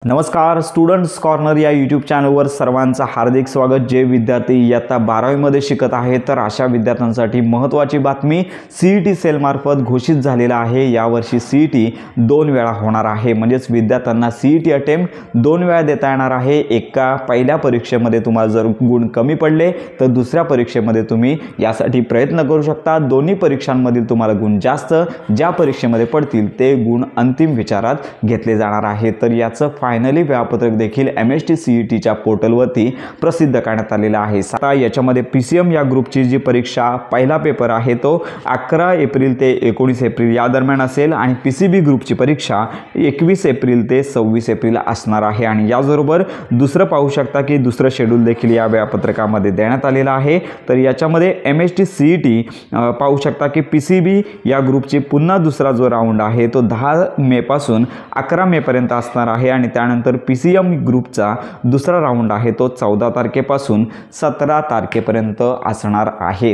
नमस्कार students corner या YouTube चॅनलवर सर्वांचं हार्दिक स्वागत। जे विद्यार्थी इयत्ता 12वी मध्ये शिकत आहेत तर अशा विद्यार्थ्यांसाठी महत्त्वाची बातमी सीईटी सेल मार्फत घोषित झालेला आहे। यावर्षी सीईटी 2 वेळा होणार आहे, म्हणजेच विद्यार्थ्यांना सीईटी अटेम्प्ट 2 वेळा देता येणार आहे। एका पहिल्या परीक्षेमध्ये तुम्हाला जर गुण कमी पडले तर दुसऱ्या परीक्षेमध्ये तुम्ही यासाठी प्रयत्न करू शकता। दोन्ही परीक्षांमधील तुम्हाला गुण जास्त ज्या परीक्षेमध्ये पडतील ते गुण अंतिम विचारात घेतले जाणार आहे। तर याचं फायनली वेळापत्रक देखील MST CETच्या पोर्टलवरती प्रसिद्ध करण्यात आलेला आहे। आता याच्यामध्ये PCM या ग्रुपची जी परीक्षा पहिला पेपर आहे तो 11 एप्रिल ते 19 एप्रिल या दरम्यान असेल आणि PCB ग्रुपची परीक्षा 21 एप्रिल ते 26 एप्रिल असणार आहे। आणि याचबरोबर दुसरं पाहू शकता की दुसरं शेड्यूल देखील या वेळापत्रकामध्ये देण्यात आलेला आहे। तर याच्यामध्ये MST CET पाहू शकता की PCB या ग्रुपची पुन्हा दुसरा जो राऊंड आहे तो 10 मे पासून 11 मे पर्यंत असणार आहे आणि त्यानंतर PCM ग्रुपचा दुसरा राऊंड आहे तो 14 तारखेपासून 17 तारखेपर्यंत असणार आहे।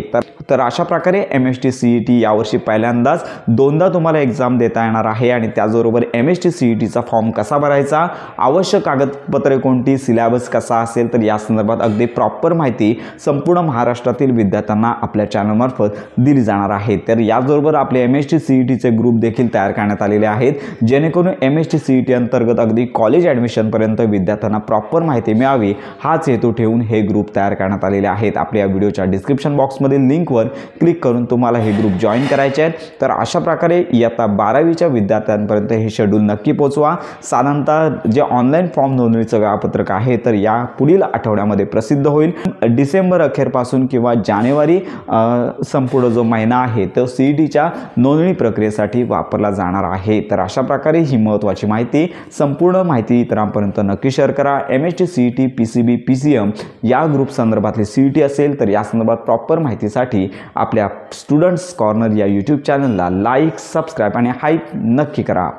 तर अशा प्रकारे MST CET यावर्षी पहिल्यांदाच दोनदा तुम्हाला एग्जाम देता येणार आहे। आणि त्याचबरोबर MST CETचा फॉर्म कसा भरायचा, आवश्यक कागदपत्रे कोणती, सिलेबस कसा असेल, तर या संदर्भात अगदी प्रॉपर माहिती संपूर्ण महाराष्ट्रातील विद्यार्थ्यांना आपल्या चॅनलमार्फत दिली जाणार आहे। तर याचबरोबर आपले MST CETचे ग्रुप देखील तयार करण्यात आलेले आहेत, जेणेकरून MST CET अंतर्गत अगदी कॉलेज ॲडमिशन पर्यंत विद्यार्थ्यांना प्रॉपर माहिती मिळावी हाच हेतू ठेवून हे ग्रुप तयार करण्यात आलेले आहेत। आपल्या या व्हिडिओच्या डिस्क्रिप्शन बॉक्समधील लिंकवर क्लिक करून तुम्हाला हे ग्रुप जॉईन करायचे आहेत। तर अशा प्रकारे इयत्ता 12वीच्या विद्यार्थ्यांपर्यंत हे शेड्यूल नक्की पोहोचवा। साधारणतः जे ऑनलाईन फॉर्म नोंदणीचं वेळापत्रक आहे तर या पुढील आठवड्यामध्ये प्रसिद्ध होईल। डिसेंबर अखेरपासून किंवा जानेवारी संपूर्ण जो महिना आहे तो CETच्या नोंदणी प्रक्रियेसाठी वापरला जाणार आहे। तर अशा प्रकारे ही महत्त्वाची माहिती संपूर्ण माहिती इतरांपर्यंत नक्की शेअर करा। MST CET PCB PCM या ग्रुप संदर्भातली CET असेल तर या संदर्भात प्रॉपर माहितीसाठी आपल्या स्टुडंट्स कॉर्नर या यूट्यूब चॅनलला लाईक, सबस्क्राईब आणि हाईप नक्की करा।